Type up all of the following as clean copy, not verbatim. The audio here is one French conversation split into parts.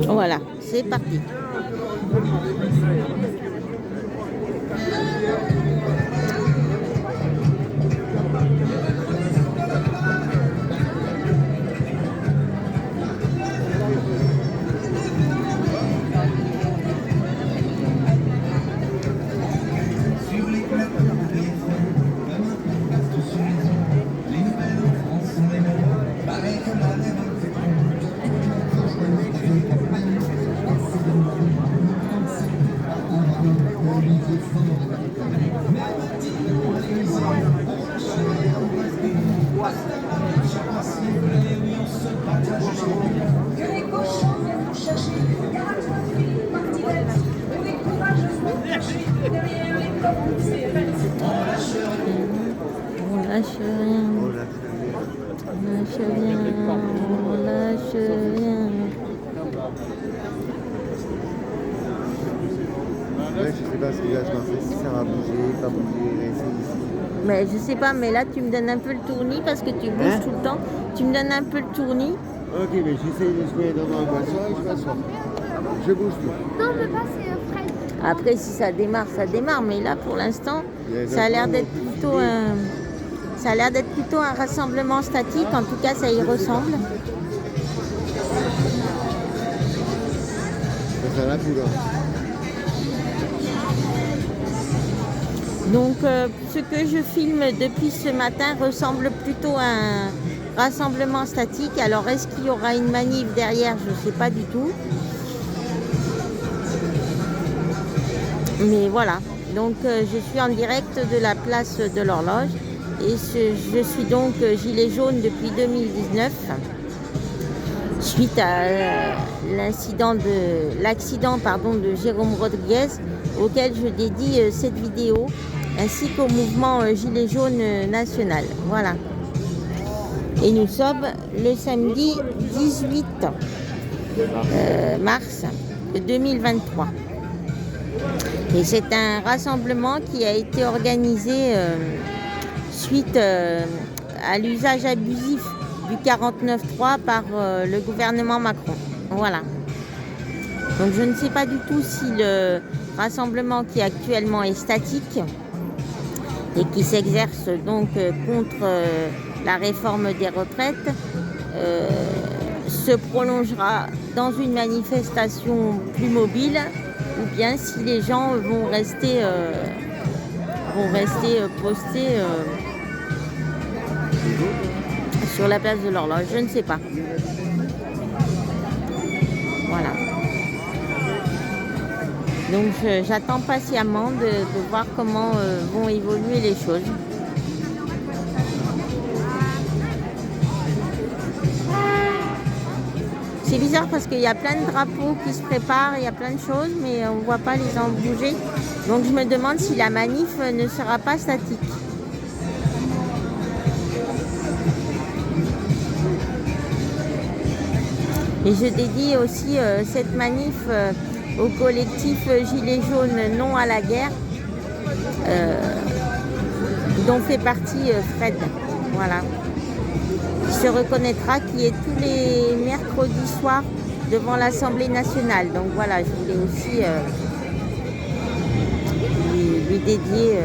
Voilà, c'est parti. Que les cochons viennent nous chercher, garde-toi, Martinette, on est courageusement cachés derrière les portes de ces fêtes. On lâche rien, on lâche rien, on lâche rien. Ouais, je sais pas ce qu'il va se passer, si ça va bouger, pas bouger, rester ici. Mais je sais pas, mais là tu me donnes un peu le tournis parce que tu bouges tout le temps. Tu me donnes un peu le tournis. Ok, mais j'essaye de se mettre dans le voiture et je m'assois. Je bouge tout. Non, mais pas, c'est Fred. Après, si ça démarre, ça démarre. Mais là, pour l'instant, ça a l'air d'être plutôt un rassemblement statique. En tout cas, ça y ressemble. Ça sent la poudre. Donc, ce que je filme depuis ce matin ressemble plutôt à un rassemblement statique. Alors, est-ce qu'il y aura une manif derrière? Je ne sais pas du tout. Mais voilà. Donc, je suis en direct de la place de l'Horloge. Et je suis donc gilet jaune depuis 2019. Suite à l'accident de Jérôme Rodriguez, auquel je dédie cette vidéo, ainsi qu'au mouvement Gilet jaune national. Voilà. Et nous sommes le samedi 18 mars 2023. Et c'est un rassemblement qui a été organisé suite à l'usage abusif du 49.3 par le gouvernement Macron. Voilà. Donc je ne sais pas du tout si le rassemblement qui actuellement est statique et qui s'exerce donc contre la réforme des retraites se prolongera dans une manifestation plus mobile ou bien si les gens vont rester postés sur la place de l'Horloge, je ne sais pas. Voilà. Donc j'attends patiemment de voir comment vont évoluer les choses. C'est bizarre parce qu'il y a plein de drapeaux qui se préparent, il y a plein de choses, mais on ne voit pas les gens bouger. Donc je me demande si la manif ne sera pas statique. Et je dédie aussi cette manif au collectif Gilets jaunes non à la guerre, dont fait partie Fred. Voilà. Qui se reconnaîtra, qui est tous les mercredis soirs devant l'Assemblée nationale. Donc voilà, je voulais aussi lui dédier.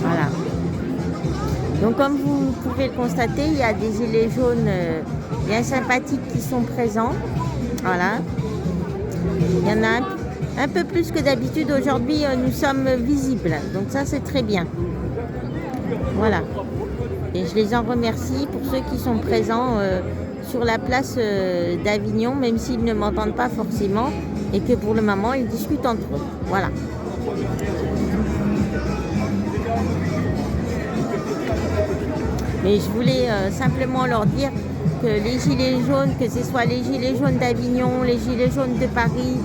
Voilà. Donc comme vous pouvez le constater, il y a des gilets jaunes bien sympathiques qui sont présents. Voilà. Il y en a un peu plus que d'habitude. Aujourd'hui, nous sommes visibles. Donc ça, c'est très bien. Voilà. Et je les en remercie pour ceux qui sont présents sur la place d'Avignon, même s'ils ne m'entendent pas forcément et que pour le moment, ils discutent entre eux. Voilà. Mais je voulais simplement leur dire que les gilets jaunes, que ce soit les gilets jaunes d'Avignon, les gilets jaunes de Paris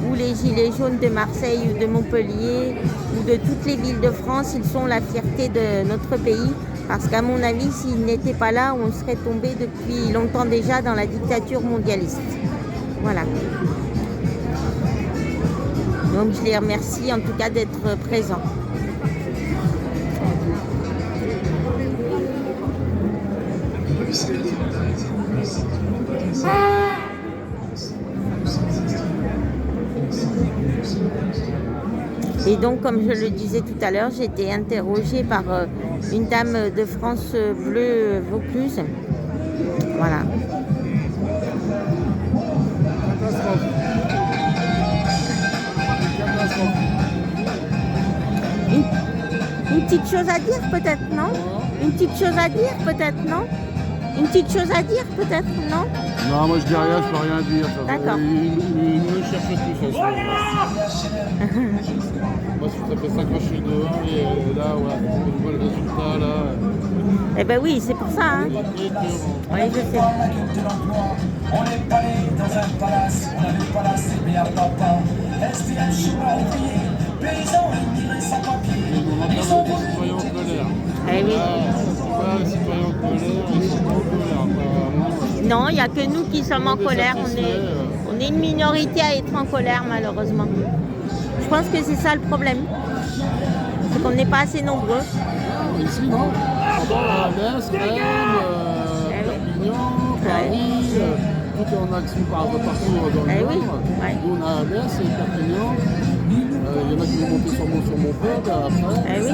ou les gilets jaunes de Marseille ou de Montpellier ou de toutes les villes de France, ils sont la fierté de notre pays. Parce qu'à mon avis, s'ils n'étaient pas là, on serait tombé depuis longtemps déjà dans la dictature mondialiste. Voilà. Donc je les remercie en tout cas d'être présents. Merci. Et donc, comme je le disais tout à l'heure, j'ai été interrogée par une dame de France Bleu Vaucluse. Voilà. Catastrophe. Catastrophe. Une petite chose à dire peut-être, non? Une petite chose à dire peut-être, non? Une petite chose à dire peut-être, non? Non, moi je dis rien, je peux rien dire. D'accord. Ils me cherchent tous. Moi, ça fait 5 ans que je suis dehors et là, ouais, je vois le résultat là. Eh ben oui, c'est pour ça. Hein. Oui, je sais. On n'est pas né dans un palace, on n'avait pas la CB à papa. SPM, chemin ouvrier, paysans immigrés sans papier. On entend des citoyens en colère. Eh oui. Les citoyens en colère, ils sont pas en colère. Non, il n'y a que nous qui sommes en colère. On est une minorité à être en colère, malheureusement. Je pense que c'est ça le problème. C'est qu'on n'est pas assez nombreux. Ici, non. Pendant la Metz, Rennes, Perpignan, Paris, tout est en action partout dans le nord. Oui. Nous, on a Metz et Perpignan. Il y en a qui vont monter sur mon peuple après. Eh oui.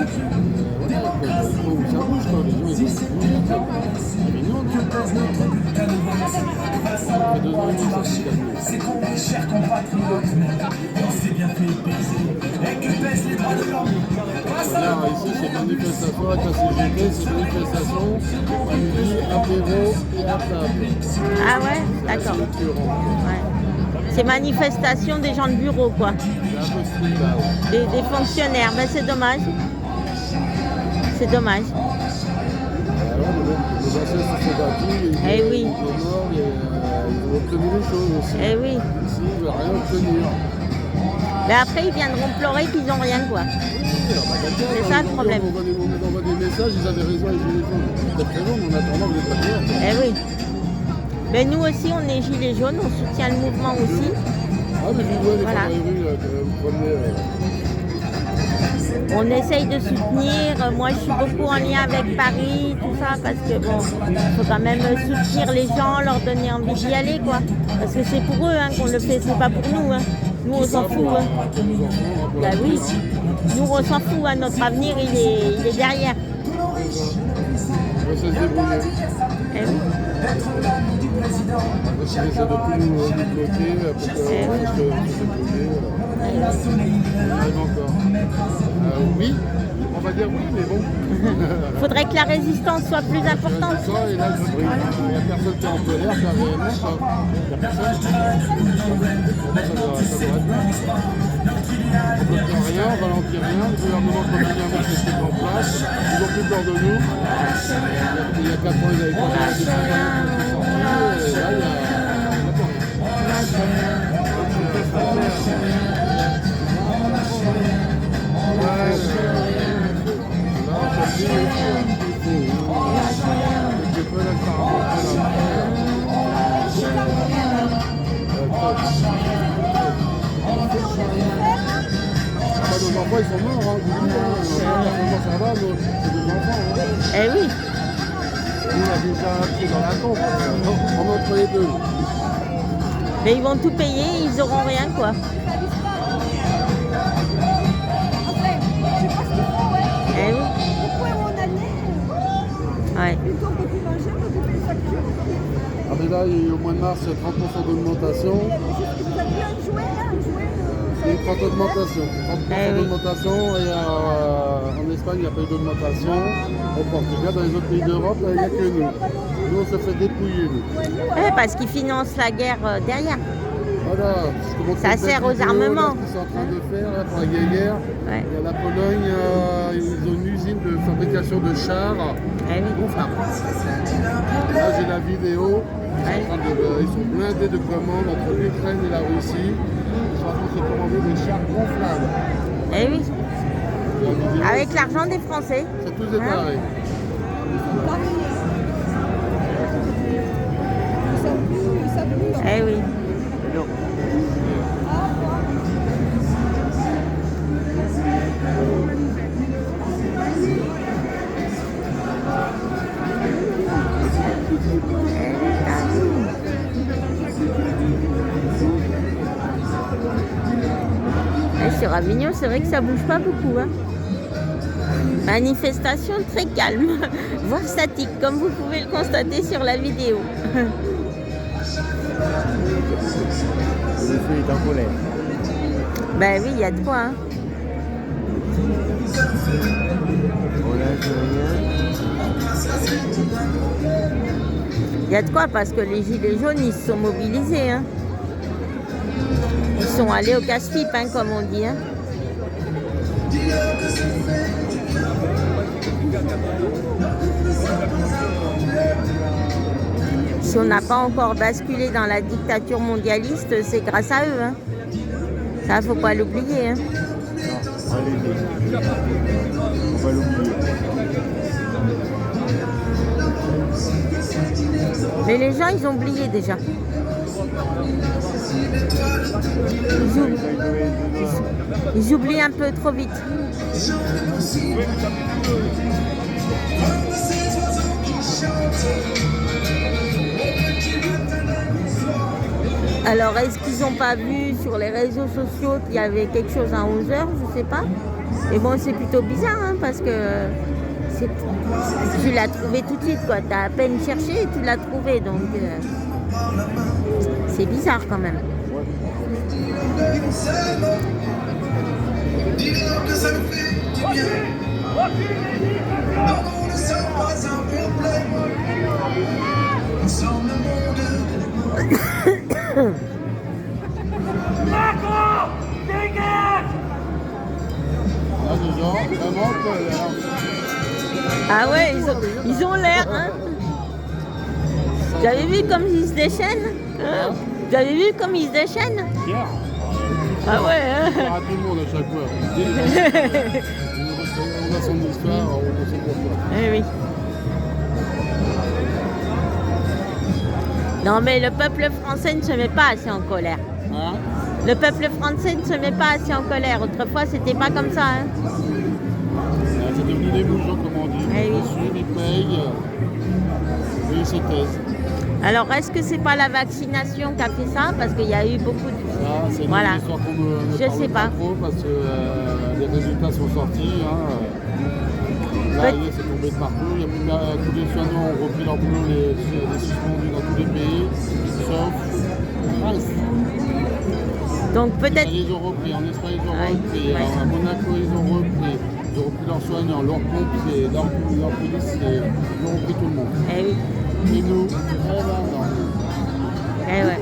Voilà, il faut que ça bouge, quoi. Les gens, ils vont bouger. Perpignan, non. Ça fait 2 ans et demi, ça s'est calmé. C'est qu'on est chers compatriotes, on s'est bien fait baiser et que baissent les droits de l'homme. Regarde, ici, c'est manifestation avec la CGT, c'est manifestation à midi, apéro et à table. Ah ouais, d'accord. Ouais. C'est manifestation des gens de bureau, quoi. C'est un peu strict, là. Des fonctionnaires. Ben, c'est dommage. C'est dommage. Alors, les anciens se sont battus, les oui. morts, ils ont obtenu les choses aussi. Eh oui. Ici, ils ne veulent rien obtenir. Mais après, ils viendront pleurer qu'ils n'ont rien, quoi. C'est ça, le problème. On envoie des messages, ils avaient raison, les gilets jaunes. Peut-être raison, mais en attendant, vous n'êtes pas clair. Eh oui. Mais nous aussi, on est gilets jaunes, on soutient le mouvement aussi. Ah, mais je vois les Voilà. gens dans les rues, que vous prenez. On essaye de soutenir. Moi, je suis beaucoup en lien avec Paris, tout ça, parce que bon, il faut quand même soutenir les gens, leur donner envie d'y aller, quoi. Parce que c'est pour eux hein, qu'on le fait, c'est pas pour nous. Hein. Nous, on s'en fout. Hein. Bah oui. Nous, on s'en fout. Hein. Notre avenir, il est derrière. On va se débrouiller. Eh oui. On va essayer de tout nous bloquer pour que se débrouiller. On arrive encore. Oui, on va dire oui, mais bon. Faudrait que la résistance soit plus importante. Et là, il n'y a personne qui est en colère, carrément. Il n'y a personne. Pour moi, ça doit être bien. On ne bloque rien, on ralentit rien. Le gouvernement continue à mettre les trucs en place. Ils n'ont plus peur de nous. Il y a 4 ans, ils n'avaient pas peur des citoyens qui sont sortis. Et là, il n'y a nos enfants ils sont morts, hein, ça va, c'est des enfants. Hein. Eh oui. Nous, on a déjà un pied dans la tombe, entre les deux. Mais ils vont tout payer, ils auront rien, quoi. Eh oui. Ouais. Ah mais là, au mois de mars, il y a 30% d'augmentation. Il y a une 30% d'augmentation. 30% d'augmentation et en Espagne, il n'y a pas eu d'augmentation. Au Portugal, dans les autres pays d'Europe, il n'y a que nous. Nous, on se fait dépouiller, nous. Ouais, parce qu'ils financent la guerre derrière. Voilà, ça sert aux armements. Ce qu'ils sont en train de faire là, pour la guerre. Ouais. Il y a la Pologne, ils ont une usine de fabrication de chars. Eh oui. Là, j'ai la vidéo. Ils sont blindés de commandes entre l'Ukraine et la Russie. Ils sont en train de se commander des chars gonflables. Eh oui. Avec l'argent des Français. C'est tous déclarés. Eh oui. sur Avignon, c'est vrai que ça bouge pas beaucoup. Hein. Manifestation très calme, voire statique, comme vous pouvez le constater sur la vidéo. Le monsieur est en colère. Ben oui, il y a de quoi. Hein. Il y a de quoi parce que les gilets jaunes, ils se sont mobilisés. Hein. Ils sont allés au casse-pipe, hein, comme on dit. Hein. Si on n'a pas encore basculé dans la dictature mondialiste, c'est grâce à eux. Hein. Ça, faut pas l'oublier. Hein. Non, allez-y. On va l'oublier. Mais les gens, ils ont oublié déjà. Ils oublient un peu trop vite. Alors, est-ce qu'ils n'ont pas vu sur les réseaux sociaux qu'il y avait quelque chose à 11h? Je sais pas. Et bon, c'est plutôt bizarre, hein, parce que tu l'as trouvé tout de suite, quoi. Tu as à peine cherché et tu l'as trouvé, donc c'est bizarre quand même. Macron, dégage! Là, les gens, vraiment, Ah ouais, ils ont l'air, hein. Vous avez vu comme ils se déchaînent, hein? Vous avez vu comme ils se déchaînent? Pierre. Ah ouais, hein. On à tout le monde à chaque fois. On a son histoire, on sait pourquoi. Eh oui. Non mais le peuple français ne se met pas assez en colère. Hein? Le peuple français ne se met pas assez en colère. Autrefois, c'était pas comme ça. Hein. C'est devenu des bougeons, comme on dit. Eh oui. Ils suivent, ils payent, et ils se taisent. Alors, est-ce que c'est pas la vaccination qui a fait ça? Parce qu'il y a eu beaucoup de... Ça, c'est Voilà. une histoire qu'on ne Je parle sais pas. trop parce que les résultats sont sortis. Hein. Là, c'est tombé de partout. Il y a plus de, tous les soignants ont repris leur boulot, les suspendus dans tous les pays, sauf en France. Donc peut-être... Ils ont repris, en Espagne ils ont Ouais, repris, ouais. à Monaco ils ont repris leurs soignants, leurs pompiers, leurs policiers, ils ont repris tout le monde. Eh oui. Et nous, eh ben non. Eh ouais.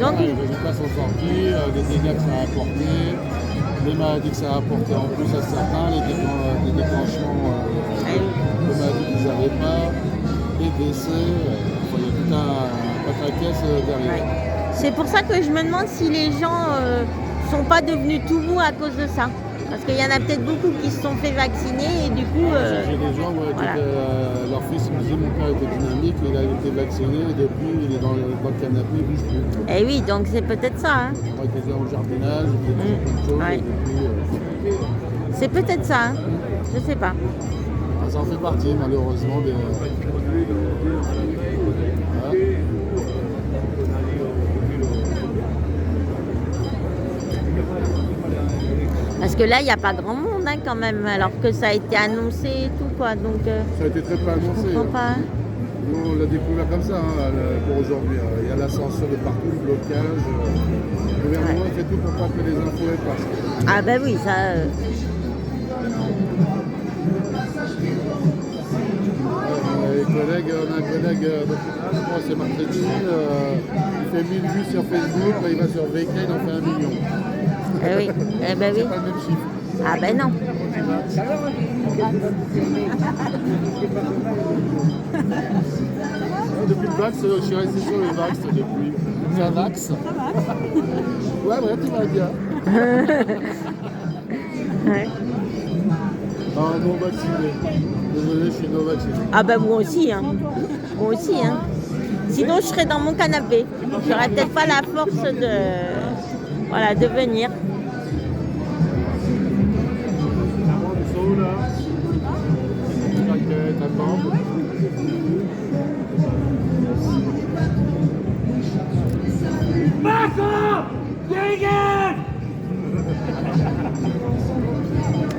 Donc, Les résultats sont sortis, les dégâts que ça a apporté, les maladies que ça a apporté en plus à certains, les déclenchements de maladies qu'ils n'avaient pas, les décès, il y a tout un paquet derrière. ouais. C'est pour ça que je me demande si les gens sont pas devenus tout mous à cause de ça. Parce qu'il y en a peut-être beaucoup qui se sont fait vacciner et du coup... J'ai des gens voilà. leur fils me disait mon père était dynamique, il a été vacciné et depuis il est dans le canapé, il bouge plus. Eh oui, donc c'est peut-être ça. Hein. Il était au jardinage, il faisait plein de choses Ouais. et depuis, C'est peut-être ça. Hein. Je sais pas. ça en fait partie malheureusement des... Voilà. Parce que là, il n'y a pas grand monde hein, quand même, alors que ça a été annoncé et tout quoi. Donc, Ça a été très peu annoncé. je comprends pas. Hein. Nous, on l'a découvert comme ça pour aujourd'hui. Il y a l'ascenseur de partout, le blocage. Le gouvernement fait tout pour pas que les infos passent. Ah ben oui, ça... On a un collègue, je crois que c'est marketing, il fait 1008 sur Facebook, là, il va sur VK, il en fait 1 million. Eh oui, eh ben oui. C'est pas le même chiffre. Ah ben non. Depuis le Vax, je suis resté sur le Vax depuis. C'est un Vax. Ouais, tout va bien. Ouais. Ah, non vacciné. Désolé, je suis non vacciné. Ah ben moi aussi, hein. Moi aussi, hein. Sinon, je serais dans mon canapé. J'aurais peut-être pas la force de... Voilà, de venir. Ils sont où là? T'inquiète, attends. Macron, dégage!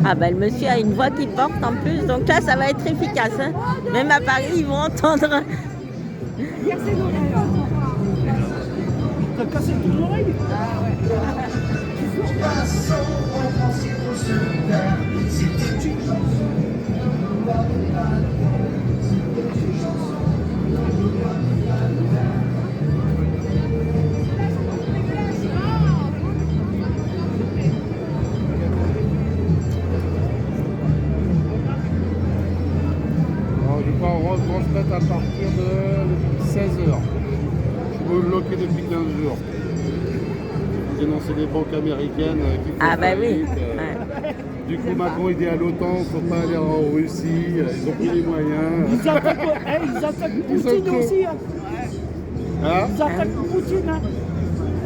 Ah bah le monsieur a une voix qui porte en plus, donc là ça va être efficace. Hein. Même à Paris, ils vont entendre. T'as cassé toute l'oreille? Alors, je vais retransmettre à partir de 16h. Je suis bloqué depuis 15 jours. Dénoncer les banques américaines qui font Ah bah oui. faillite, Ouais. Du coup, Macron il dit à l'OTAN, il ne faut pas aller en Russie, ils ont pris les moyens. Ils attaquent Poutine aussi. Hein. Hein? Ils attaquent Poutine. Hein.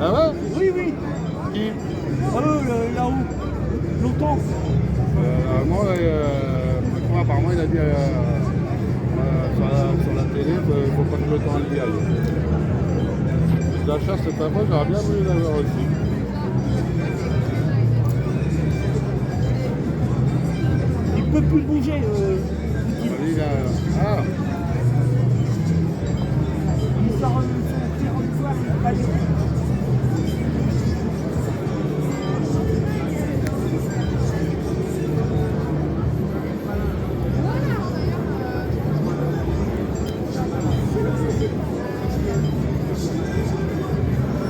Ah ouais? Oui, oui. Qui? Là-haut. L'OTAN. Non, Macron apparemment il a dit sur la télé qu'il ne faut pas que l'OTAN y aille. La chasse cette fois, j'aurais bien voulu l'avoir aussi. Il ne peut plus bouger. Il a... Ah! Il sort son territoire, il va aller.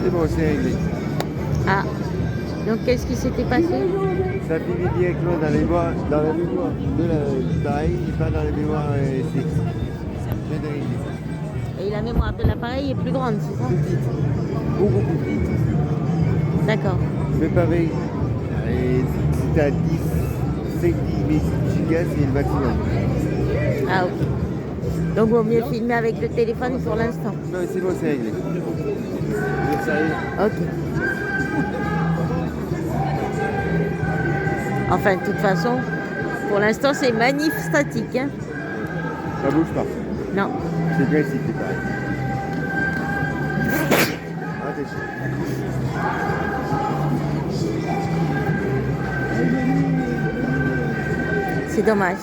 C'est bon, c'est réglé. Ah. Donc qu'est-ce qui s'était passé? Ça finit directement dans les mémoires, de l'appareil et pas dans les mémoires SD. C'est réglé. Et la mémoire de l'appareil est plus grande, c'est ça? Plus petite. Beaucoup plus petite. D'accord. Mais pareil. Et si t'as 10, 5 gigas, c'est le maximum. Ah ok. Donc vaut mieux filmer avec le téléphone pour l'instant. Non, c'est bon, c'est réglé. Vous êtes sérieux? Ok. Enfin, de toute façon, pour l'instant, c'est manif statique. Hein. Ça bouge pas. Non. C'est bien ici, c'est pareil. Attention. C'est dommage.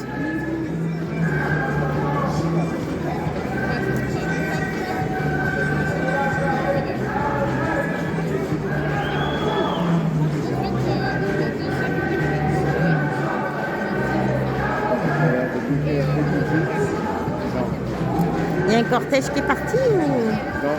Il y a un cortège qui est parti ou... Non.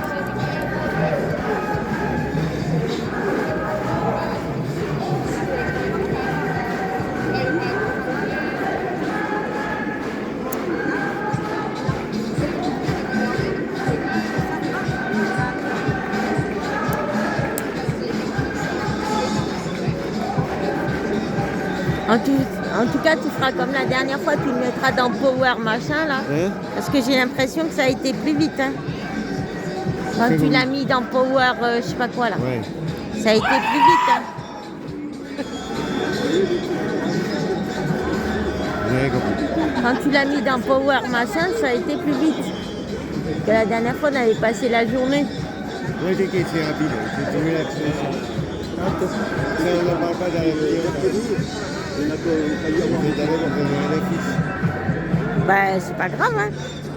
En tout cas, tu feras comme la dernière fois, tu le mettras dans Power machin là. Hein? Parce que j'ai l'impression que ça a été plus vite. Hein. Quand C'est tu bon. l'as mis dans Power, je sais pas quoi là. Ouais. Ça a été plus vite. Hein. J'ai rien compris. Quand tu l'as mis dans Power machin, ça a été plus vite. Que la dernière fois, on avait passé la journée. Ouais, t'inquiète, c'est rapide. J'ai trouvé l'accès. Ça, on n'en parle pas dans la vidéo. C'est d'abord on fait l'affiche. Bah, c'est pas grave. Hein.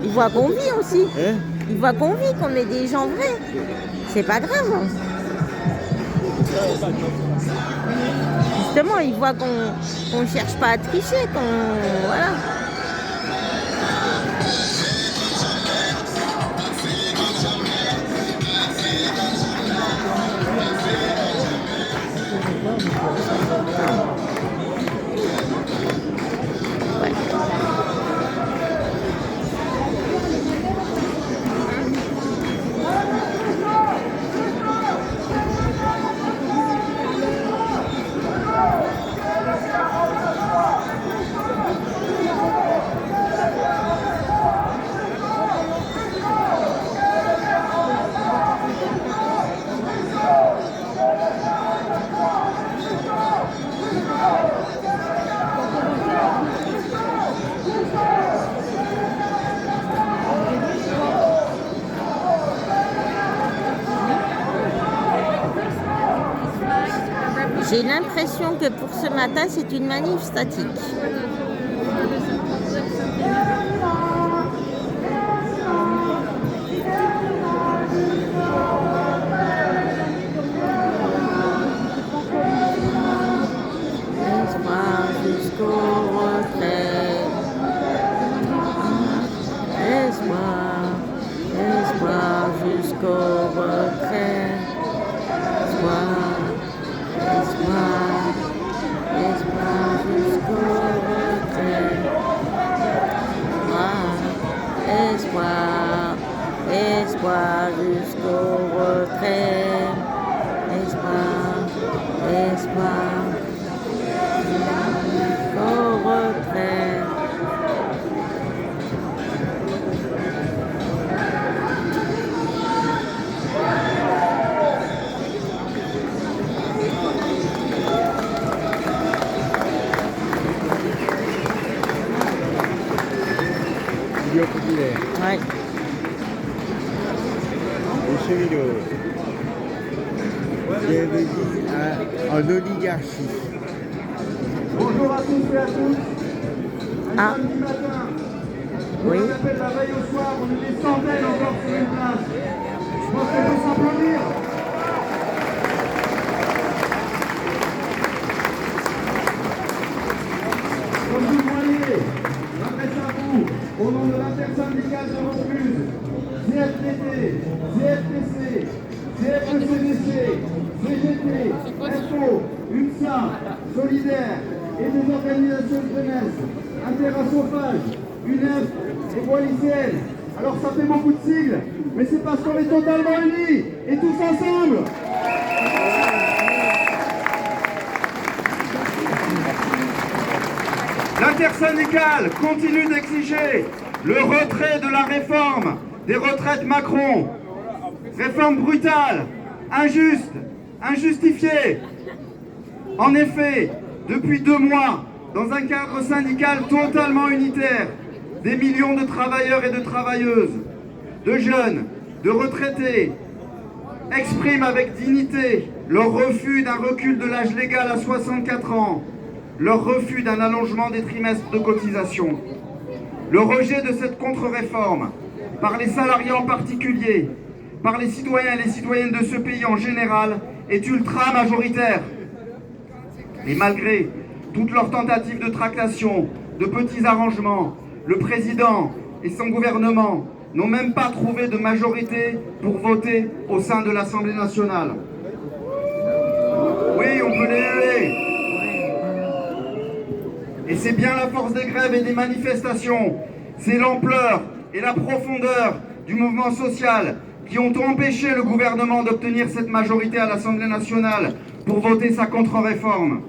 Ils voient qu'on vit aussi. Hein? Ils voient qu'on vit, qu'on est des gens vrais. C'est pas grave. Hein. Justement, ils voient qu'on cherche pas à tricher, qu'on... Voilà. J'ai l'impression que pour ce matin, c'est une manif statique. Espoir jusqu'au retrait. Espoir, espoir jusqu'au retrait. Espoir, espoir, espoir jusqu'au retrait. Espoir, espoir jusqu'au retrait. Espoir, espoir jusqu'au retrait. Milieu populaire. Ouais. Les cheminots. Bienvenue en oligarchie. Bonjour à tous et à toutes. Un Ah. samedi matin. Oui. On appelle la veille au soir, on est des centaines encore sur une place. Je pense qu'on peut s'applaudir. Comme vous le voyez, j'adresse à vous, au nom de l'intersyndicale de Vaucluse, CFDT, CFPC, CFECDC, CGT, FO, UNSA, Solidaire et des organisations de jeunesse, Interassophage, UNEF et Voix lycéenne. Alors ça fait beaucoup de sigles, mais c'est parce qu'on est totalement unis et tous ensemble. L'intersyndicale continue d'exiger le retrait de la réforme des retraites Macron. Réforme brutale, injuste, injustifiée. En effet, depuis 2 mois, dans un cadre syndical totalement unitaire, des millions de travailleurs et de travailleuses, de jeunes, de retraités, expriment avec dignité leur refus d'un recul de l'âge légal à 64 ans, leur refus d'un allongement des trimestres de cotisation. Le rejet de cette contre-réforme, par les salariés en particulier, par les citoyens et les citoyennes de ce pays en général, est ultra majoritaire. Et malgré toutes leurs tentatives de tractation, de petits arrangements, le président et son gouvernement n'ont même pas trouvé de majorité pour voter au sein de l'Assemblée nationale. Oui, on peut les huer. Et c'est bien la force des grèves et des manifestations, c'est l'ampleur et la profondeur du mouvement social qui ont empêché le gouvernement d'obtenir cette majorité à l'Assemblée nationale pour voter sa contre-réforme.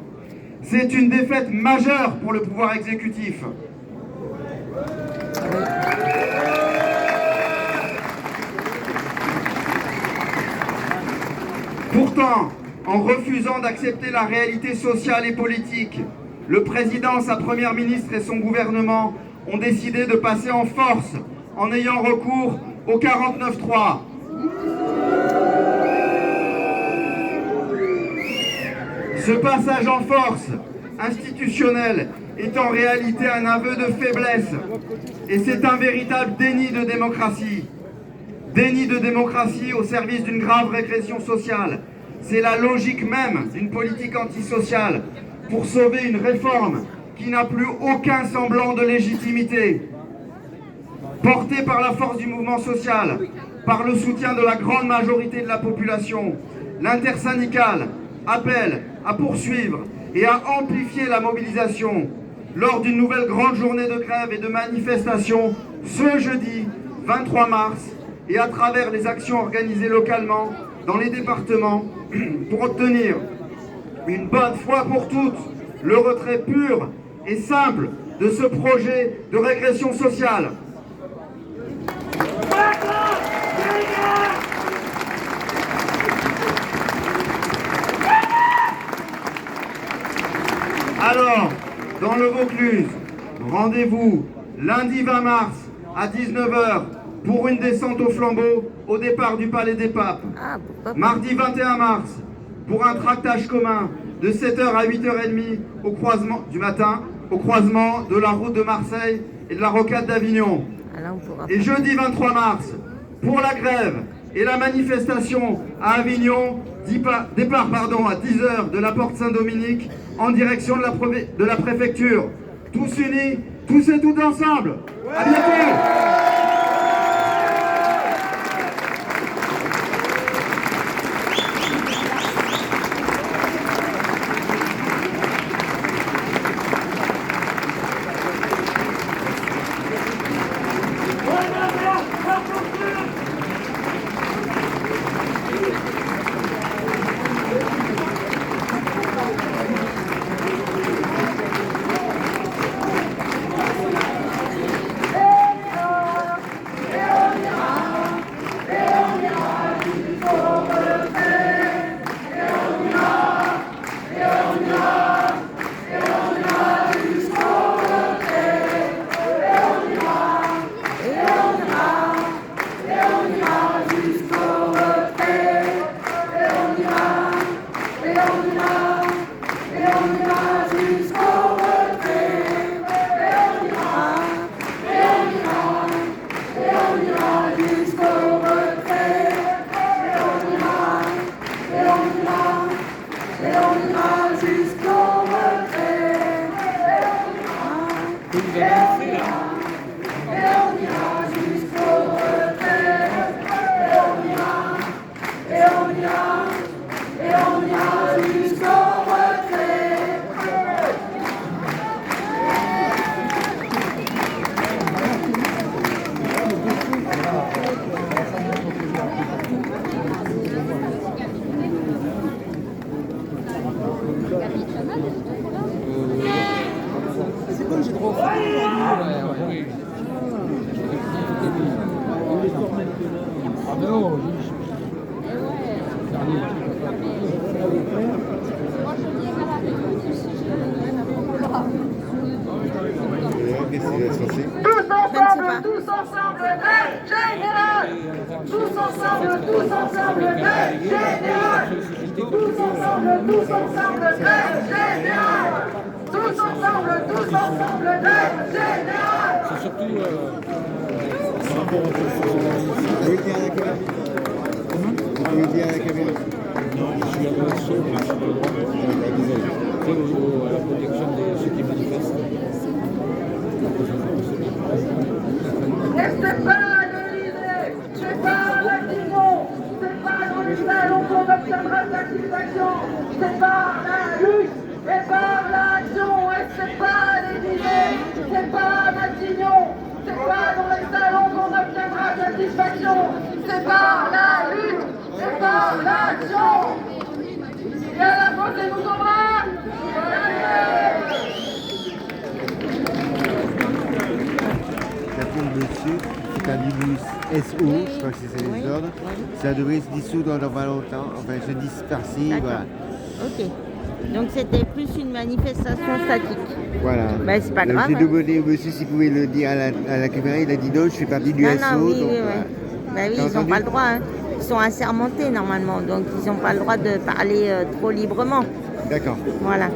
C'est une défaite majeure pour le pouvoir exécutif. Pourtant, en refusant d'accepter la réalité sociale et politique, le président, sa première ministre et son gouvernement ont décidé de passer en force en ayant recours au 49.3. Ce passage en force institutionnel est en réalité un aveu de faiblesse et c'est un véritable déni de démocratie. Déni de démocratie au service d'une grave régression sociale. C'est la logique même d'une politique antisociale pour sauver une réforme qui n'a plus aucun semblant de légitimité. Portée par la force du mouvement social, par le soutien de la grande majorité de la population, l'intersyndicale appelle à poursuivre et à amplifier la mobilisation lors d'une nouvelle grande journée de grève et de manifestation ce jeudi 23 mars et à travers les actions organisées localement dans les départements pour obtenir une bonne fois pour toutes le retrait pur et simple de ce projet de régression sociale. Alors, dans le Vaucluse, rendez-vous lundi 20 mars à 19h pour une descente au flambeau au départ du Palais des Papes. Ah, pourquoi pas. Mardi 21 mars pour un tractage commun de 7h à 8h30 au croisement du matin, au croisement de la route de Marseille et de la rocade d'Avignon. Ah, là, on pourra Et jeudi 23 mars, pour la grève et la manifestation à Avignon, départ à 10h de la porte Saint-Dominique en direction de la préfecture. Tous unis, tous et toutes ensemble. À bientôt. Tous ensemble, grève générale. Tous ensemble, grève générale. Tous ensemble, grève générale. Tous ensemble, grève générale. C'est surtout par rapport au vous dire à la caméra. Vous dire à la caméra. Non, je suis à l'assaut, mais je suis pas le droit. Désolé. C'est à la protection de ceux qui manifestent. Et c'est pas l'Élysée, c'est pas Matignon, c'est pas dans les salons qu'on obtiendra satisfaction, c'est par la lutte et par l'action. Et c'est pas l'Élysée, c'est pas Matignon, c'est pas dans les salons qu'on obtiendra satisfaction, c'est par la lutte et par l'action. Et à la fois, c'est nous embrasse. Dessus, c'est un minus SO, je crois que c'est les ordres. Ça devrait se dissoudre dans pas longtemps, enfin jeudi par-ci, voilà. Ok. Donc c'était plus une manifestation statique. Voilà. Bah, c'est pas grave. J'ai demandé au monsieur s'il pouvait le dire à la caméra, il a dit non, je fais partie du SO. Oui, donc, oui, voilà. Bah oui, ils n'ont pas le droit. Hein. Ils sont assermentés normalement, donc ils n'ont pas le droit de parler trop librement. D'accord. Voilà.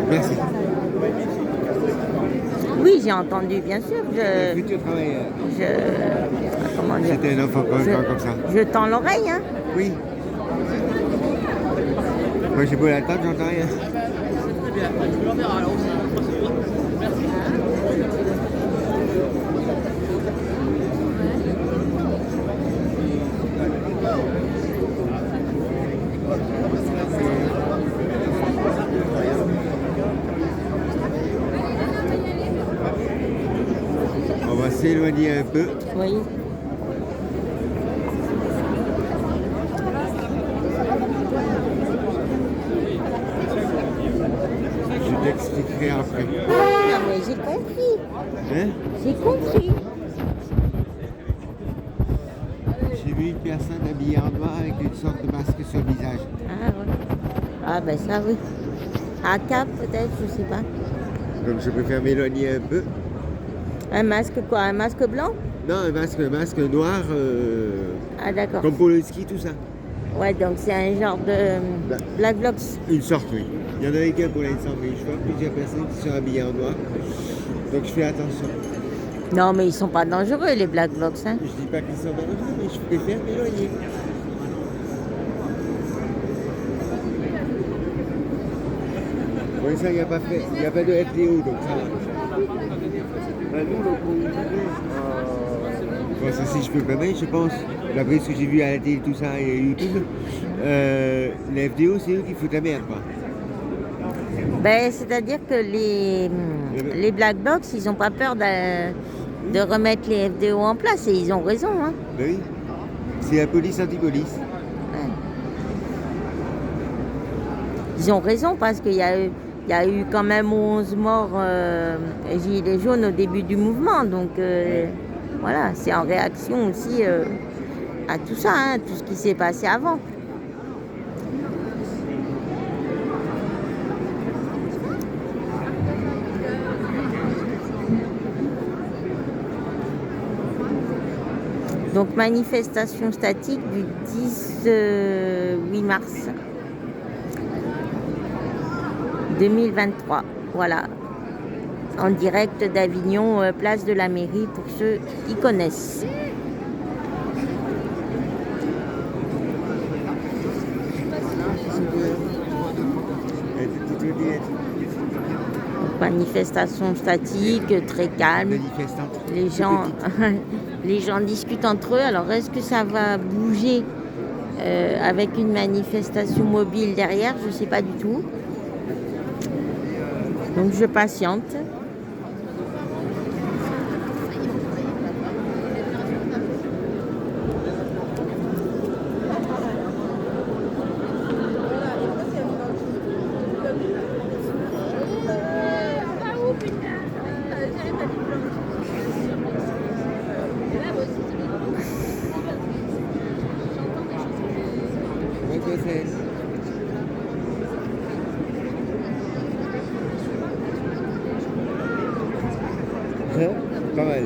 Merci. Oui, j'ai entendu, bien sûr. Futur travailleur. Comment dire? C'était un enfant comme ça. Je tends l'oreille, hein. Oui. Moi j'ai beau l'attendre, j'entends rien. On va s'éloigner un peu. Oui. Je t'expliquerai après. Non, mais j'ai compris. Hein? J'ai compris. J'ai vu une personne habillée en noir avec une sorte de masque sur le visage. Ah, ouais. Ah, ben ça, oui. À cap, peut-être, je sais pas. Donc je préfère m'éloigner un peu. Un masque quoi? Un masque blanc? Non, un masque noir, Ah, d'accord. comme pour le ski, tout ça. Ouais, donc c'est un genre de Black Blocs. Une sorte, oui. Il y en avait qu'un pour l'instant, mais je vois plusieurs personnes qui sont habillées en noir. Donc je fais attention. Non, mais ils sont pas dangereux, les Black Blocs. Hein. Je dis pas qu'ils sont dangereux, mais je préfère m'éloigner. Oui, ça, il n'y a pas de FDO, donc ça va. Bon, ça, si je peux me permettre, je pense, d'après ce que j'ai vu à la télé, tout ça, et YouTube, les FDO, c'est eux qui foutent la merde, quoi. Ben, c'est-à-dire que les Black Blocs, ils n'ont pas peur de remettre les FDO en place, et ils ont raison. Hein. Ben oui, c'est la police anti-police. Ouais. Ils ont raison, parce qu'il y a eu quand même 11 morts gilets jaunes au début du mouvement, donc voilà, c'est en réaction aussi à tout ça, hein, tout ce qui s'est passé avant. Donc manifestation statique du 8 mars 2023, voilà, en direct d'Avignon, place de la mairie pour ceux qui connaissent. Manifestation statique, très calme. Les gens discutent entre eux. Alors, est-ce que ça va bouger avec une manifestation mobile derrière? Je ne sais pas du tout. Donc, je patiente. Pas mal.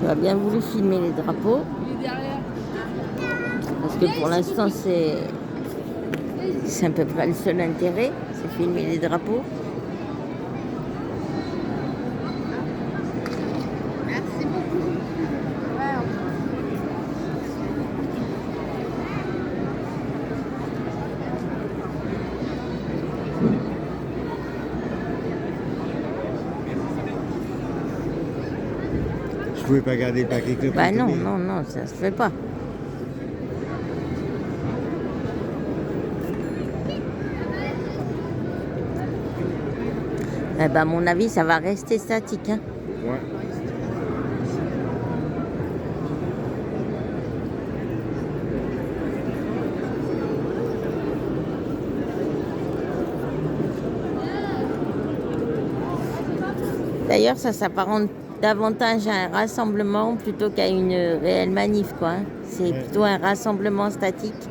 On a bien voulu filmer les drapeaux. Parce que pour l'instant, c'est à peu près le seul intérêt, c'est filmer les drapeaux. Merci beaucoup. Je pouvais pas garder le paquet que Bah non, non, non, ça se fait pas. Eh ben, à mon avis, ça va rester statique. Hein. Ouais. D'ailleurs, ça s'apparente davantage à un rassemblement plutôt qu'à une réelle manif, quoi. Hein. C'est plutôt un rassemblement statique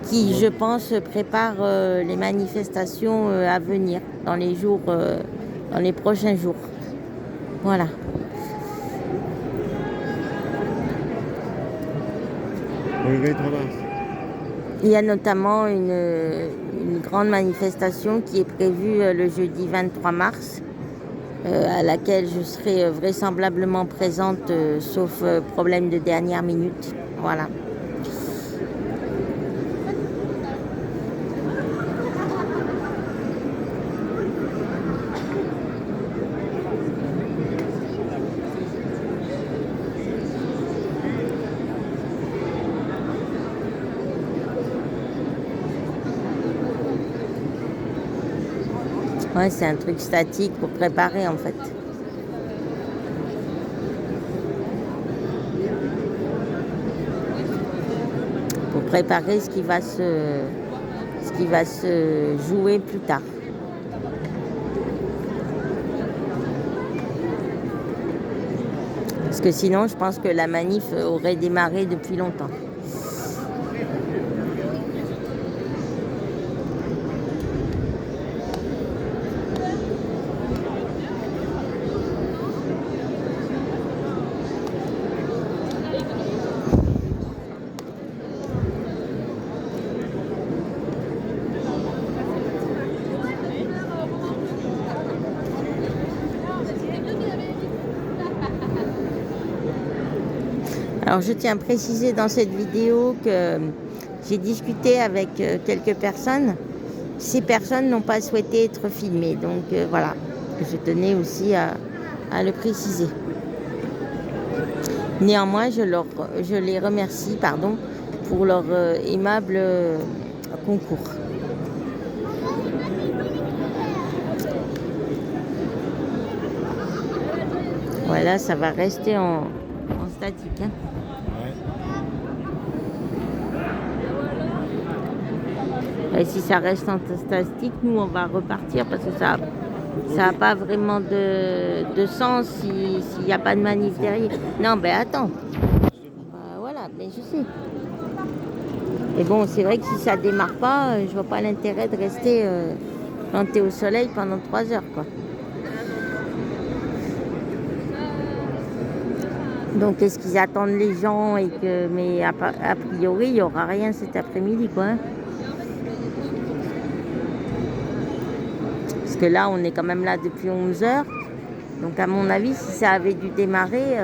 qui, je pense, prépare les manifestations à venir dans les jours, dans les prochains jours. Voilà. Le 23 mars. Il y a notamment une grande manifestation qui est prévue le jeudi 23 mars, à laquelle je serai vraisemblablement présente, sauf problème de dernière minute. Voilà. Ouais, c'est un truc statique pour préparer en fait. préparer ce qui va se jouer plus tard. Parce que sinon, je pense que la manif aurait démarré depuis longtemps. Alors je tiens à préciser dans cette vidéo que j'ai discuté avec quelques personnes. Ces personnes n'ont pas souhaité être filmées. Donc voilà, je tenais aussi à le préciser. Néanmoins, je les remercie pour leur aimable concours. Voilà, ça va rester en statique. Hein. Et si ça reste en statique, nous on va repartir parce que ça n'a pas vraiment de sens s'il n'y a pas de manif derrière. Non, ben attends. Voilà, mais je sais. Et bon, c'est vrai que si ça démarre pas, je vois pas l'intérêt de rester planté au soleil pendant 3 heures, quoi. Donc, est-ce qu'ils attendent les gens mais a priori, il n'y aura rien cet après-midi, quoi. Hein. Parce que là, on est quand même là depuis 11 heures. Donc, à mon avis, si ça avait dû démarrer,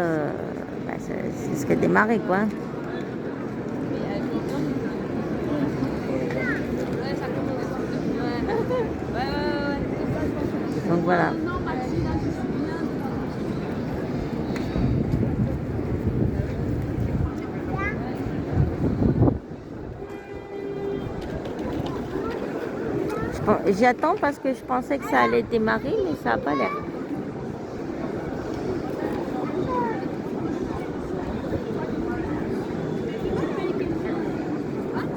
ça serait démarré, quoi. Donc, voilà. J'attends parce que je pensais que ça allait démarrer, mais ça n'a pas l'air.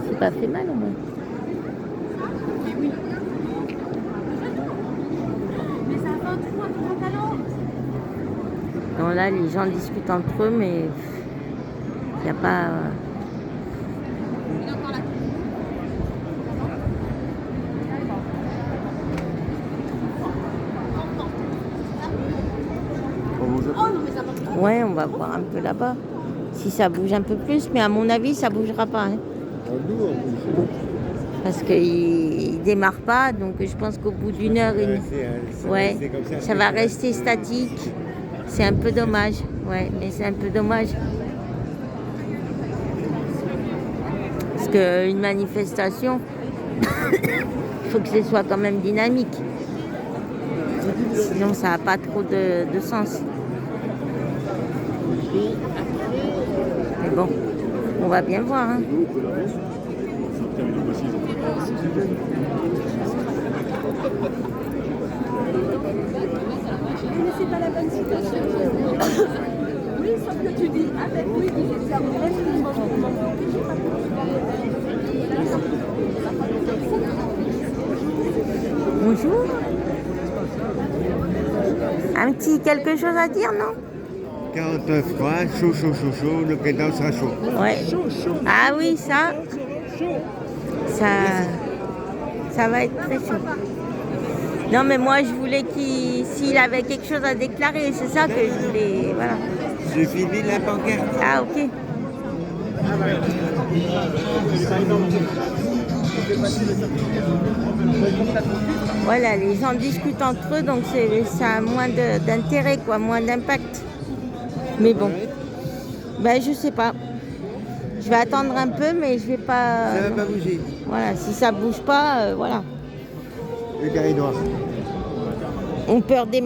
C'est pas fait mal au moins. Non, là, les gens discutent entre eux, mais il n'y a pas... Ouais, on va voir un peu là-bas. Si ça bouge un peu plus, mais à mon avis, ça bougera pas. Hein. Parce qu'il ne démarre pas, donc je pense qu'au bout d'une heure, ça va rester statique. C'est un peu dommage. Ouais, mais c'est un peu dommage. Parce qu'une manifestation, il faut que ce soit quand même dynamique. Sinon, ça n'a pas trop de sens. Mais bon, on va bien voir. Hein. Mais c'est pas la bonne situation. Oui, sauf que tu dis avec oui, Bonjour. Un petit quelque chose à dire, non? 49 froid, chaud, le président sera chaud. Ouais. Ah oui, ça va être très chaud. Non, mais moi, je voulais s'il avait quelque chose à déclarer, c'est ça que je voulais, voilà. Je finis la pancarte. Ah, ok. Voilà, les gens discutent entre eux, donc ça a moins d'intérêt, quoi, moins d'impact. Mais bon, ben je sais pas. Je vais attendre un peu, mais je vais pas. Ça va pas bouger. Voilà, si ça bouge pas, voilà. Le carré noir. On peut redémarrer.